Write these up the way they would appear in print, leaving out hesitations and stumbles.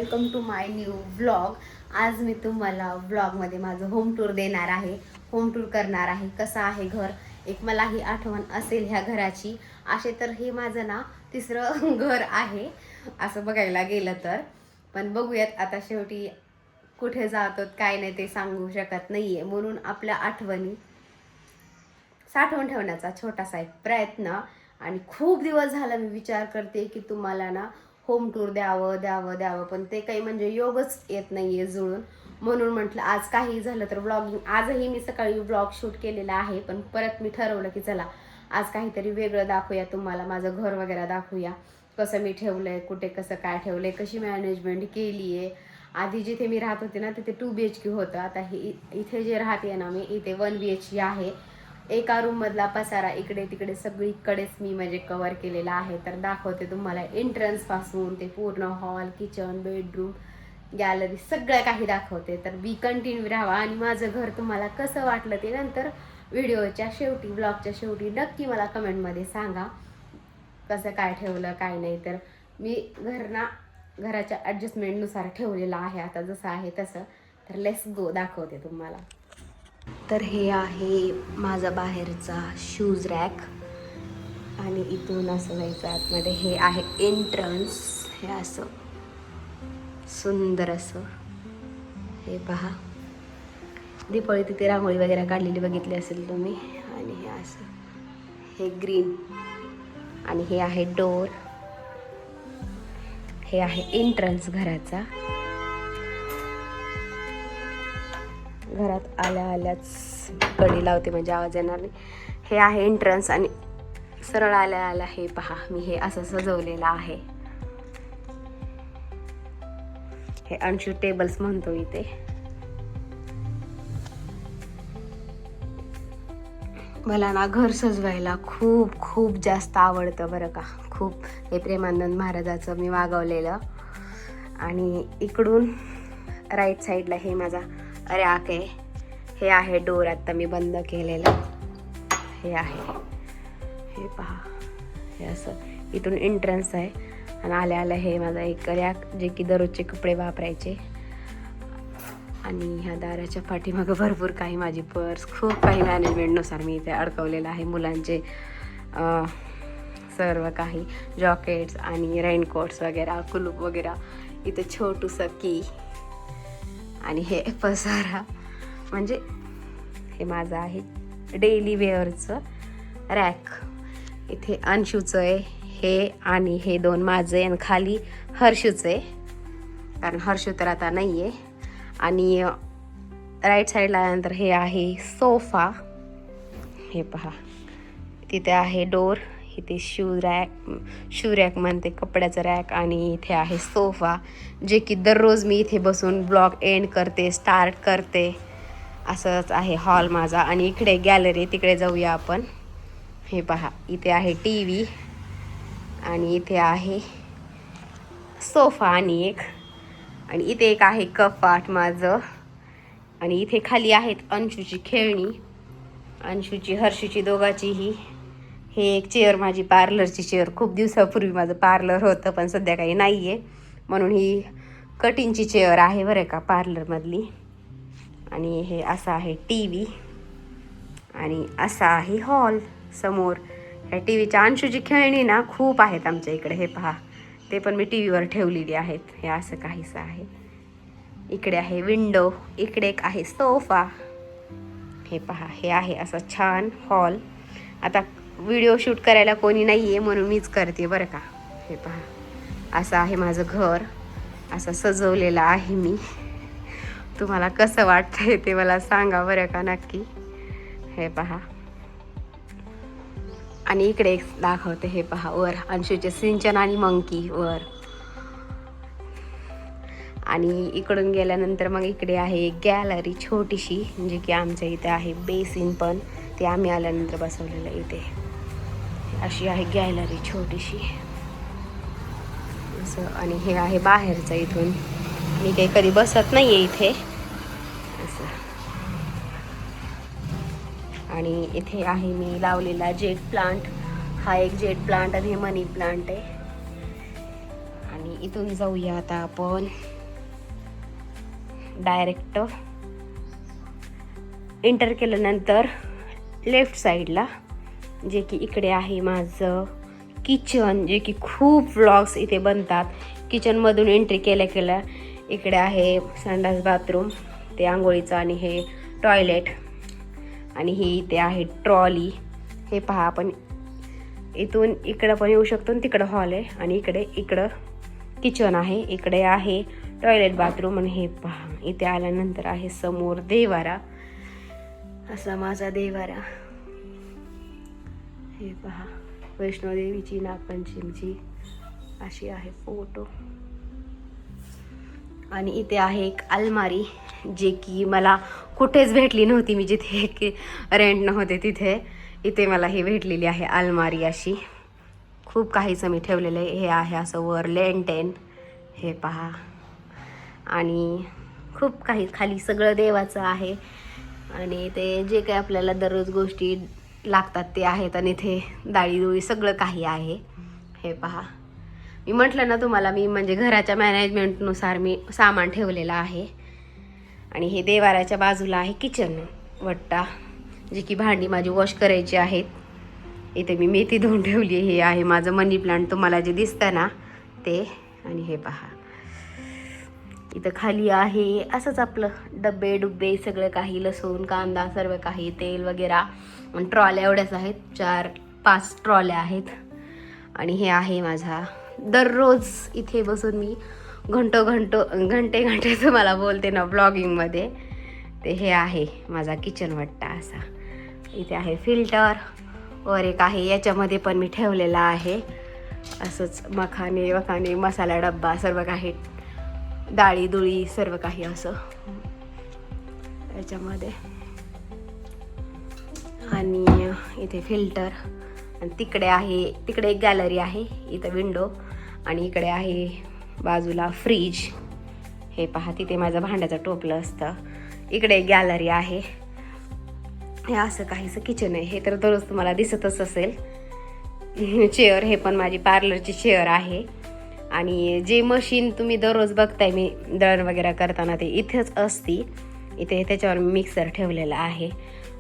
Welcome to my new vlog. आज मी तुम्हाला व्लॉगमध्ये माझं होम टूर देणार आहे. होम टूर करणार आहे. कसं आहे घर, एक मलाही आठवण असेल ह्या घराची. असे तर हे माझं ना तिसरं घर आहे असं बघायला गेलं तर. पण बघूयात आता शेवटी कुठे जातो काय नाही ते सांगू शकत नाहीये, म्हणून आपल्या आठवणी साठवून ठेवण्याचा छोटासा एक प्रयत्न. आणि खूप दिवस झाला मी विचार करते की तुम्हाला ना होम टूर द्यावं, पण ते काही म्हणजे योगच येत नाहीये जुळून. म्हणून म्हटलं आज काही झालं तर व्लॉगिंग. आजही मी सकाळी व्लॉग शूट केलेला आहे, पण परत मी ठरवलं की चला आज काहीतरी वेगळं दाखवूया तुम्हाला, माझं घर वगैरे दाखवूया, कसं मी ठेवलंय, कुठे कसं काय ठेवलंय, कशी मॅनेजमेंट केली आहे. आधी जिथे मी राहत होते ना तिथे 2 BHK होतं. आता हे इथे जे राहते ना मी इथे 1 BHK आहे. एका रूम मधला पसारा इकडे तिकडे सगळीकडेच मी म्हणजे कव्हर केलेला आहे. तर दाखवते तुम्हाला एंट्रन्स पासून ते पूर्ण हॉल, किचन, बेडरूम, गॅलरी सगळं काही दाखवते. तर बी कंटिन्यू राहा आणि माझं घर तुम्हाला कसं वाटलं ते नंतर व्हिडिओच्या शेवटी, ब्लॉगच्या शेवटी नक्की मला कमेंटमध्ये सांगा कसं काय ठेवलं काय नाही. तर मी घराच्या ॲडजस्टमेंटनुसार ठेवलेलं आहे आता जसं आहे तसं. तर लेट्स गो, दाखवते तुम्हाला. तर हे आहे माझा बाहेरचा शूज रॅक आणि इथून असं जायचं आतमध्ये. हे आहे एंट्रन्स. हे असं सुंदर असं, हे पहा दीपावली तिथे रांगोळी वगैरे काढलेली बघितली असेल तुम्ही. आणि हे असं, हे ग्रीन. आणि हे आहे डोर. हे आहे एंट्रन्स घराचा. घरात आल्याच कडी लावते म्हणजे आवाज येणार नाही. हे आहे एंट्रन्स आणि सरळ आल्या हे पहा मी हे असं सजवलेलं आहे. हे अंशू टेबल्स म्हणतो इथे. मला ना घर सजवायला खूप खूप जास्त आवडतं बरं का, खूप. हे प्रेमानंद महाराजाचं मी मागवलेलं. आणि इकडून राईट साईडला हे माझा रॅक आहे. हे आहे डोर, आता मी बंद केलेलं. हे आहे, हे पहा हे असं इथून एंट्रन्स आहे. आणि आल्या हे माझा एक रॅक जे की दररोजचे कपडे वापरायचे. आणि ह्या दाराच्या पाठीमागं भरपूर काही माझी पर्स, खूप काही मॅनेजमेंटनुसार मी इथे अडकवलेलं आहे. मुलांचे सर्व काही जॉकेट्स आणि रेनकोट्स वगैरे, कुलूप वगैरे. इथे छोटूसं की आणि हे पसारा म्हणजे हे माझं आहे डेली वेअरचं रॅक. इथे अंशूचं आहे हे, आणि हे 2 माझं आहे, आणि खाली हर्षूचं आहे कारण हर्षू तर आता नाही आहे. आणि राईट साईडला आल्यानंतर हे आहे सोफा. हे पहा तिथे आहे डोर, इथे शू रॅक म्हणते, कपड्याचं रॅक. आणि इथे आहे सोफा जे की दररोज मी इथे बसून ब्लॉग एंड करते, स्टार्ट करते. असंच आहे हॉल माझा. आणि इकडे गॅलरी, तिकडे जाऊया आपण. हे पहा इथे आहे TV आणि इथे आहे सोफा आणि इथे एक आहे कपाट माझं. आणि इथे खाली आहेत अंशूची खेळणी, अंशूची हर्षूची दोघांचीही. हे एक चेअर, माझी पार्लरची चेअर. खूप दिवसापूर्वी माझं पार्लर होतं पण सध्या काही नाही आहे, म्हणून ही कटिंगची चेअर आहे बरं का पार्लरमधली. आणि हे असं आहे TV आणि असा आहे हॉल समोर. ह्या TVच्या अंशूची खेळणी ना खूप आहेत आमच्या इकडे. हे पहा ते पण मी TVवर ठेवलेली आहेत. हे असं काहीसं आहे. इकडे आहे विंडो, इकडे एक आहे सोफा. हे पहा हे आहे असं छान हॉल. आता व्हिडिओ शूट करायला कोणी नाही आहे म्हणून मीच करते बरं का. हे पहा असं आहे माझं घर, असं सजवलेलं आहे मी. तुम्हाला कसं वाटतंय ते मला सांगा बरं का नक्की. हे पहा आणि इकडे एक दाखवते. हे पहा वर अंशूचे सिंचन आणि मंकी वर. आणि इकडून गेल्यानंतर मग इकडे आहे एक गॅलरी छोटीशी, म्हणजे की आमच्या इथे आहे बेसिन, पण ते आम्ही आल्यानंतर बसवलेलं इथे. अशी आहे गॅलरी छोटीशी असं. आणि हे आहे बाहेरचं, इथून मी काही कधी बसत नाही आहे इथे असं. आणि इथे आहे मी लावलेला जेट प्लांट. हा एक जेट प्लांट आणि हे मनी प्लांट आहे. आणि इथून जाऊया आता आपण डायरेक्ट एंटर केल्यानंतर लेफ्ट साईडला जे की इकडे आहे माझं किचन, जे की खूप व्लॉग्स इथे बनतात. किचनमधून एंट्री केल्या इकडे आहे संडास बाथरूम, ते आंघोळीचं, आणि हे टॉयलेट, आणि ही इथे आहे ट्रॉली. हे पहा, आपण इथून इकडं पण येऊ शकतो, तिकडं हॉल आहे, आणि इकडं किचन आहे, इकडे आहे टॉयलेट बाथरूम. आणि हे पहा, इथे आल्यानंतर आहे समोर देवारा, असा माझा देवारा. हे पहा, वैष्णोदेवीची नागपंचमीची अशी आहे फोटो. आणि इथे आहे एक अलमारी, जे की मला कुठेच भेटली नव्हती. मी जिथे की रेंट नव्हते तिथे इथे मला ही भेटलेली आहे अलमारी अशी. खूप काहीचं मी ठेवलेलं आहे. हे आहे असं वर लेंटेन, हे पहा, आणि खूप काही खाली सगळं देवाचं आहे. आणि ते जे काही आपल्याला दररोज गोष्टी लागतात ते आहेत. आणि इथे डाळी सगळं काही आहे. हे पहा, मी म्हटलं ना तुम्हाला, मी म्हणजे घराच्या मॅनेजमेंटनुसार मी सामान ठेवलेलं आहे. आणि हे देवाऱ्याच्या बाजूला आहे किचन वट्टा, जी की भांडी माझी वॉश करायची आहेत. इथे मी मेथी धुवून ठेवली. हे आहे माझं मनी प्लांट, तुम्हाला जे दिसतं ना ते. आणि हे पहा, इथं खाली आहे असंच आपलं डब्बे सगळं काही, लसूण, कांदा, सर्व काही, तेल वगैरे. आणि ट्रॉल्या एवढ्याच आहेत, 4-5 ट्रॉल्या आहेत. आणि हे आहे माझा दररोज इथे बसून मी घंटे तुम्हाला बोलते ना ब्लॉगिंगमध्ये, ते हे आहे माझा किचन वट्टा असा. इथे आहे फिल्टर, वर एक आहे, याच्यामध्ये पण मी ठेवलेला आहे असंच मखाने मसाला डब्बा, सर्व काही डाळी सर्व काही असं याच्यामध्ये. आणि इथे फिल्टर, आणि तिकडे एक गॅलरी आहे, इथं विंडो, आणि इकडे आहे बाजूला फ्रीज. हे पहा, तिथे माझं भांड्याचं टोपलं असतं. इकडे एक गॅलरी आहे. हे असं काहीसं किचन आहे. हे तर दररोज तुम्हाला दिसतच असेल. चेअर, हे पण माझी पार्लरची चेअर आहे. आणि जे मशीन तुम्ही दररोज बघताय मी दळण वगैरे करताना, ते इथेच असती. इथे त्याच्यावर मिक्सर ठेवलेला आहे.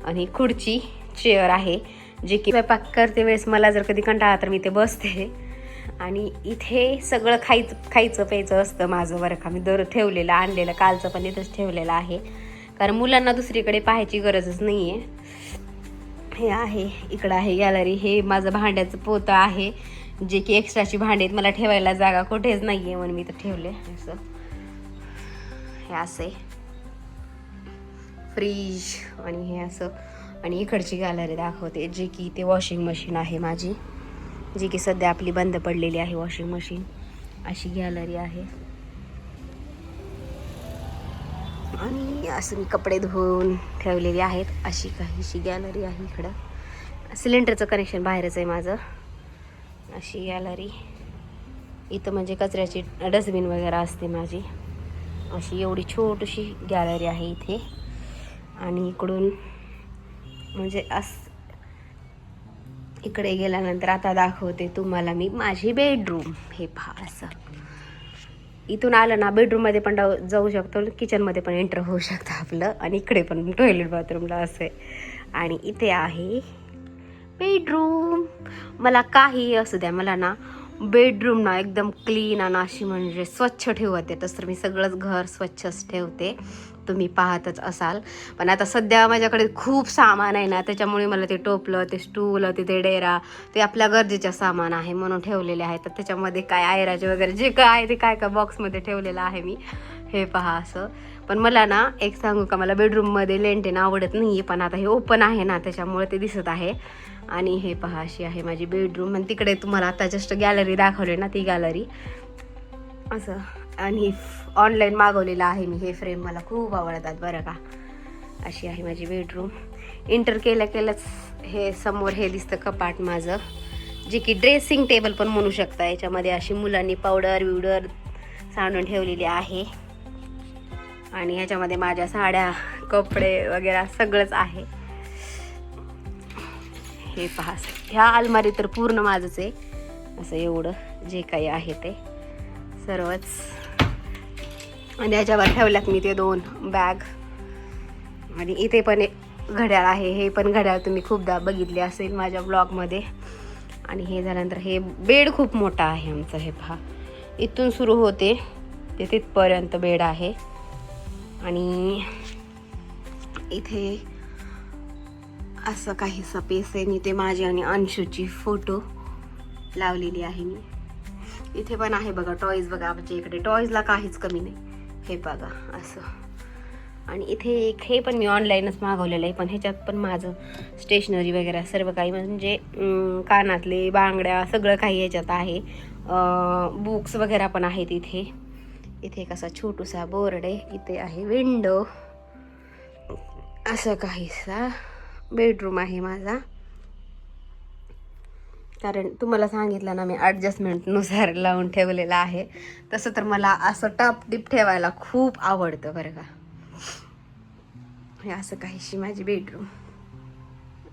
आणि खुर्ची चेअर आहे, जे की स्वयंपाक करते वेळेस मला जर कधी कंटाळा तर मी ते बसते. आणि इथे सगळं खायचं प्यायचं असतं माझं, बरं का. मी ठेवलेलं आणलेलं कालचं पण इथंच ठेवलेलं आहे, कारण मुलांना दुसरीकडे पाहायची गरजच नाही आहे. हे आहे, इकडं आहे गॅलरी. हे माझं भांड्याचं पोतं आहे, जे की एक्स्ट्राची भांडी आहेत, मला ठेवायला जागा कुठेच नाही आहे म्हणून मी तर ठेवले असं. हे असे फ्रीज, आणि हे असं. आणि इकडची गॅलरी दाखवते, जे की ते वॉशिंग मशीन आहे माझी, जी की सध्या आपली बंद पडलेली आहे वॉशिंग मशीन. अशी गॅलरी आहे. आणि असं मी कपडे धुवून ठेवलेले आहेत. अशी काहीशी गॅलरी आहे. इकडं सिलेंडरचं कनेक्शन बाहेरच आहे माझं. अशी गॅलरी. इथं म्हणजे कचऱ्याची डस्टबिन वगैरे असते माझी. अशी एवढी छोटीशी गॅलरी आहे इथे. आणि इकडून म्हणजे इकडे गेल्यानंतर आता दाखवते तुम्हाला मी माझी बेडरूम. हे पहा, असं इथून आलं ना बेडरूममध्ये पण जाऊ शकतो, किचनमध्ये पण एंटर होऊ शकतं आपलं. आणि इकडे पण टॉयलेट बाथरूमला असं आहे. आणि इथे आहे बेडरूम. मला काही असू द्या, मला ना बेडरूम ना एकदम क्लीन आणि अशी म्हणजे स्वच्छ ठेवते. तसं मी सगळंच घर स्वच्छच ठेवते, तुम्ही पाहतच असाल. पण आता सध्या माझ्याकडे खूप सामान आहे ना, त्याच्यामुळे मला ते टोपलं, ते स्टूल, ते डेरा, ते आपल्या गरजेचं सामान आहे म्हणून ठेवलेले आहे. तर त्याच्यामध्ये काय आयराचे वगैरे जे काय आहे ते काय बॉक्समध्ये ठेवलेलं आहे मी. हे पहा असं. पण मला ना एक सांगू का, मला बेडरूममध्ये लेंटेन आवडत नाही आहे, पण आता हे ओपन आहे ना त्याच्यामुळे ते दिसत आहे. आणि हे पहा, अशी आहे माझी बेडरूम. आणि तिकडे तुम्हाला आता जस्ट गॅलरी दाखवली ना, ती गॅलरी असं. आणि ऑनलाईन मागवलेलं आहे मी हे फ्रेम, मला खूप आवडतात बरं का. अशी आहे माझी बेडरूम. एंटर केल्याच हे समोर हे दिसतं कपाट माझं, जे की ड्रेसिंग टेबल पण म्हणू शकता. याच्यामध्ये अशी मुलांनी पावडर सांडून ठेवलेली आहे. आणि ह्याच्यामध्ये माझ्या साड्या, कपडे वगैरे सगळंच आहे. हे पहा, ह्या अलमारी तर पूर्ण माझंच आहे. असं एवढं जे काही आहे ते सर्वच. आणि याच्यावर ठेवल्यात मी ते 2 बॅग. आणि इथे पण एक घड्याळ आहे. हे पण घड्याळ तुम्ही खूपदा बघितले असेल माझ्या ब्लॉगमध्ये. आणि हे झाल्यानंतर हे बेड खूप मोठा आहे आमचं. हे पहा, इथून सुरू होते ते तिथपर्यंत बेड आहे. आणि इथे असं काहीसं पेस आहे. आणि ते माझी आणि अंशूची फोटो लावलेली आहे मी. इथे पण आहे बघा टॉईज. बघा आमच्या इकडे टॉईजला काहीच कमी नाही. हे बघा असं. आणि इथे एक हे पण मी ऑनलाईनच मागवलेलं आहे. पण ह्याच्यात पण माझं स्टेशनरी वगैरे सर्व काही म्हणजे कानातले बांगड्या सगळं काही ह्याच्यात आहे. बुक्स वगैरे पण आहेत इथे. इथे एक असा छोटूसा बोर्ड आहे. इथे आहे विंडो. असं काहीसा बेडरूम आहे माझा. कारण तुम्हाला सांगितलं ना मी ॲडजस्टमेंटनुसार लावून ठेवलेलं आहे. तसं तर मला असं टापटीप ठेवायला खूप आवडतं बरं का. हे असं काहीशी माझी बेडरूम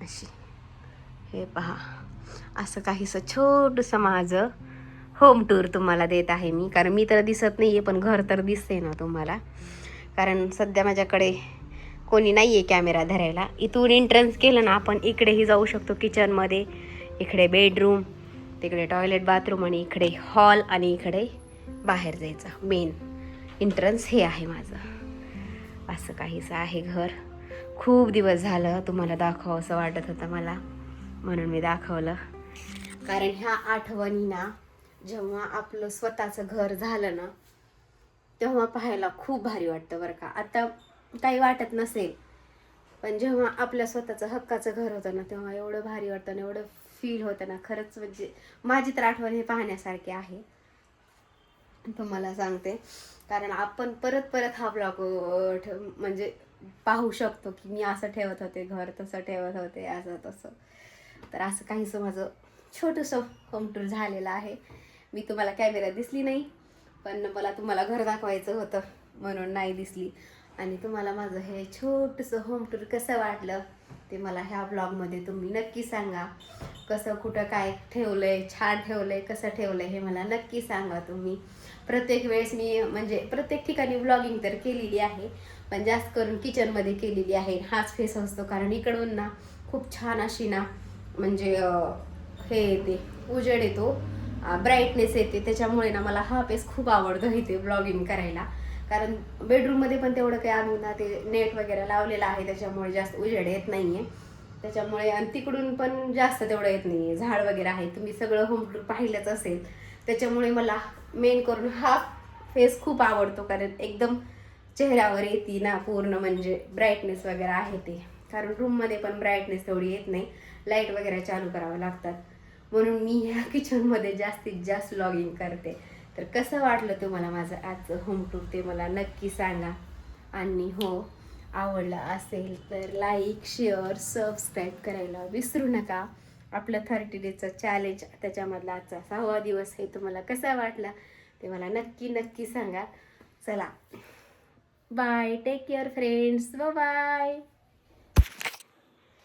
अशी. हे पहा, असं काहीसं छोटंसं माझं होम टूर तुम्हाला देत आहे मी. कारण मी तर दिसत नाही आहे, पण घर तर दिसते ना तुम्हाला. कारण सध्या माझ्याकडे कोणी नाही आहे कॅमेरा धरायला. इथून एंट्रन्स केलं ना आपण इकडेही जाऊ शकतो किचनमध्ये. इकडे बेडरूम, तिकडे टॉयलेट बाथरूम, आणि इकडे हॉल, आणि इकडे बाहेर जायचं मेन एंट्रन्स हे आहे माझं. असं काहीसं आहे घर. खूप दिवस झालं तुम्हाला दाखवावं असं वाटत होतं मला, म्हणून मी दाखवलं. कारण ह्या आठवणी ना जेव्हा आपलं स्वतःचं घर झालं ना तेव्हा पाहायला खूप भारी वाटतं बरं का. आता काही वाटत नसेल, पण जेव्हा आपल्या स्वतःचं हक्काचं घर होतं ना तेव्हा एवढं भारी वाटतं ना, एवढं फील होतं ना. खरंच म्हणजे माझी तर आठवण हे पाहण्यासारखी आहे तुम्हाला सांगते. कारण आपण परत परत हा ब्लॉग म्हणजे पाहू शकतो की मी असं ठेवत होते घर, तसं ठेवत होते, असं तसं. तर असं काहीसं माझं छोटंसं होम टूर झालेलं आहे. मी तुम्हाला कॅमेऱ्यात दिसली नाही, पण मला तुम्हाला घर दाखवायचं होतं म्हणून नाही दिसली. आणि तुम्हाला माझं हे छोटंसं होम टूर कसं वाटलं ते मला ह्या ब्लॉगमध्ये तुम्ही नक्की सांगा. कसं कुठं काय ठेवलं आहे, छान ठेवलं आहे, कसं ठेवलं आहे हे मला नक्की सांगा तुम्ही. प्रत्येक वेळेस मी म्हणजे प्रत्येक ठिकाणी व्लॉगिंग तर केलेली आहे, पण जास्त करून किचनमध्ये केलेली आहे. हाच फेस असतो कारण इकडून ना खूप छान अशी ना म्हणजे हे येते, उजेड येतो, ब्राईटनेस येते. त्याच्यामुळे ना मला हा फेस खूप आवडतो इथे व्लॉगिंग करायला. कारण बेडरूममध्ये पण तेवढं काही आम्ही ना ते नेट वगैरे लावलेलं आहे त्याच्यामुळे जास्त उजेड येत नाही आहे. त्याच्यामुळे आणि तिकडून पण जास्त तेवढं येत नाही आहे. झाड वगैरे आहे, तुम्ही सगळं होम टूर पाहिलंच असेल. त्याच्यामुळे मला मेन करून हा फेस खूप आवडतो. कारण एकदम चेहऱ्यावर येते ना पूर्ण म्हणजे ब्राईटनेस वगैरे आहे ते. कारण रूममध्ये पण ब्राईटनेस तेवढी येत नाही, लाईट वगैरे चालू करावं लागतात. म्हणून मी ह्या किचनमध्ये जास्तीत जास्त व्लॉगिंग करते. तर कसं वाटलं तुम्हाला माझं आजचं होम टूर ते मला नक्की सांगा. आणि हो, आवडलं असेल तर लाईक, शेअर, सबस्क्राईब करायला विसरू नका. आपलं 30 डेजचं चॅलेंज त्याच्यामधला आजचा 6वा दिवस आहे. तुम्हाला कसा वाटला ते मला नक्की नक्की सांगा. चला bye, take care friends, bye.